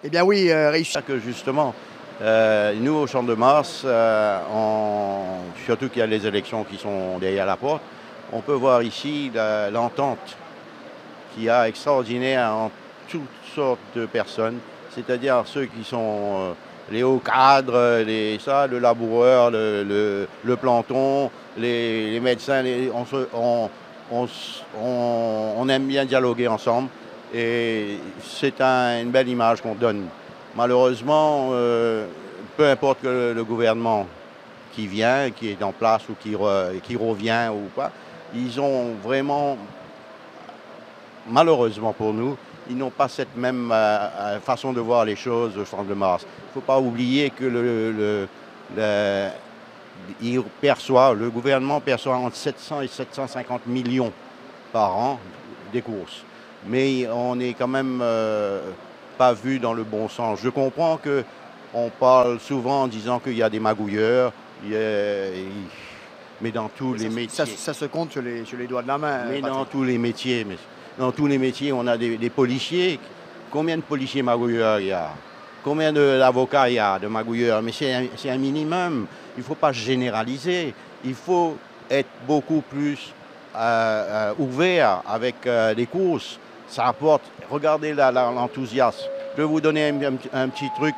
Eh bien oui, réussi. Que justement, nous au Champ de Mars, surtout qu'il y a les élections qui sont derrière la porte, on peut voir ici l'entente qu'il y a extraordinaire entre toutes sortes de personnes, c'est-à-dire ceux qui sont les hauts cadres, le laboureur, le planton, les médecins, on aime bien dialoguer ensemble et c'est une belle image qu'on donne. Malheureusement, peu importe que le gouvernement qui vient, qui est en place ou qui revient ou pas, ils ont vraiment, malheureusement pour nous, ils n'ont pas cette même façon de voir les choses au Champ de Mars. Il ne faut pas oublier que le gouvernement perçoit entre 700 et 750 millions par an des courses. Mais on n'est quand même pas vu dans le bon sens. Je comprends qu'on parle souvent en disant qu'il y a des magouilleurs, mais dans tous les métiers. Ça se compte sur les doigts de la main. Mais Patrick. dans tous les métiers, dans tous les métiers, on a des policiers. Combien de policiers magouilleurs il y a? Combien d'avocats il y a, de magouilleurs? Mais c'est un minimum. Il ne faut pas généraliser. Il faut être beaucoup plus ouvert avec les courses. Ça apporte. Regardez l'enthousiasme. Je vais vous donner un petit truc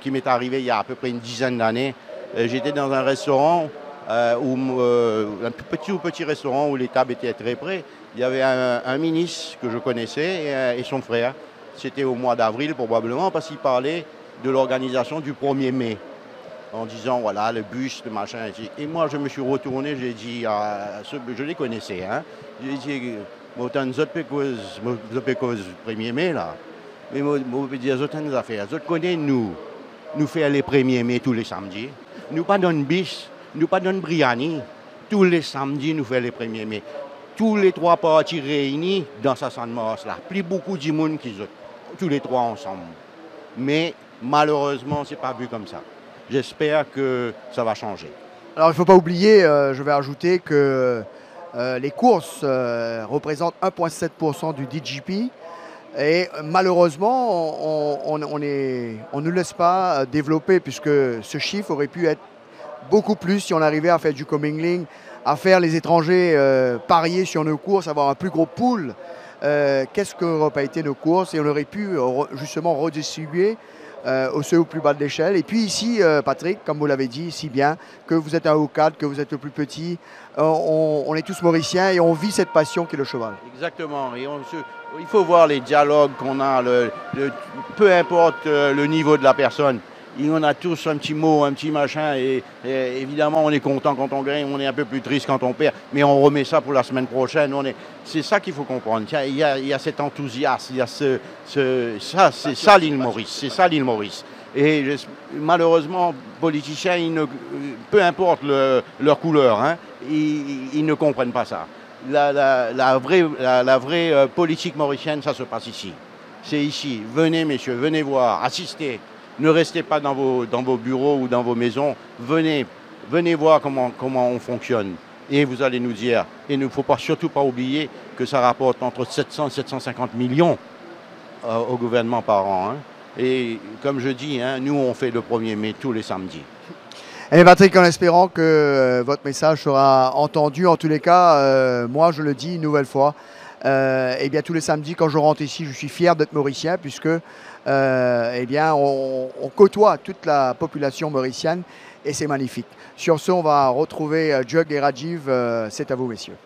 qui m'est arrivé il y a à peu près une dizaine d'années. J'étais dans un restaurant, un petit restaurant où les tables étaient très près. Il y avait un ministre que je connaissais et son frère. C'était au mois d'avril probablement parce qu'il parlait de l'organisation du 1er mai. En disant, voilà, le bus, le machin. Et moi, je me suis retourné, j'ai dit, je les connaissais, hein. J'ai dit, autant nous autres cause 1er mai, là. Mais moi, je dis, autant nous affaires. Nous connaissons, nous faire les 1er mai tous les samedis. Nous pas donne bis, nous pas donne Briani. Tous les samedis, nous faisons les 1er mai. Tous les trois partis réunis dans sa San Mars, là. Plus beaucoup de monde qu'ils ont. Tous les trois ensemble. Mais malheureusement, c'est pas vu comme ça. J'espère que ça va changer. Alors il ne faut pas oublier, je vais ajouter que les courses représentent 1,7% du DGP. Et malheureusement, on ne laisse pas développer puisque ce chiffre aurait pu être beaucoup plus si on arrivait à faire du commingling, à faire les étrangers parier sur nos courses, avoir un plus gros pool. Qu'est-ce qu'auraient pas été nos courses? Et on aurait pu justement redistribuer au plus bas de l'échelle. Et puis ici, Patrick, comme vous l'avez dit si bien, que vous êtes un haut cadre, que vous êtes le plus petit, on est tous mauriciens et on vit cette passion qui est le cheval. Exactement. Et il faut voir les dialogues qu'on a, peu importe le niveau de la personne. On a tous un petit mot, un petit machin, et évidemment on est content quand on gagne, on est un peu plus triste quand on perd, mais on remet ça pour la semaine prochaine. C'est ça qu'il faut comprendre. Il y a cet enthousiasme, il y a c'est ça l'île Maurice, c'est ça l'île Maurice. Et malheureusement, politiciens, peu importe leur couleur, hein, ils ne comprennent pas ça. La vraie politique mauricienne, ça se passe ici. C'est ici. Venez messieurs, venez voir, assistez. Ne restez pas dans vos bureaux ou dans vos maisons. Venez voir comment on fonctionne. Et vous allez nous dire. Et il ne faut surtout pas oublier que ça rapporte entre 700 et 750 millions au gouvernement par an. Hein. Et comme je dis, hein, nous on fait le 1er mai tous les samedis. Et Patrick, en espérant que votre message sera entendu, en tous les cas, moi je le dis une nouvelle fois, eh bien, tous les samedis quand je rentre ici, je suis fier d'être mauricien puisque eh bien, on côtoie toute la population mauricienne et c'est magnifique. Sur ce, on va retrouver Jug et Rajiv. C'est à vous, messieurs.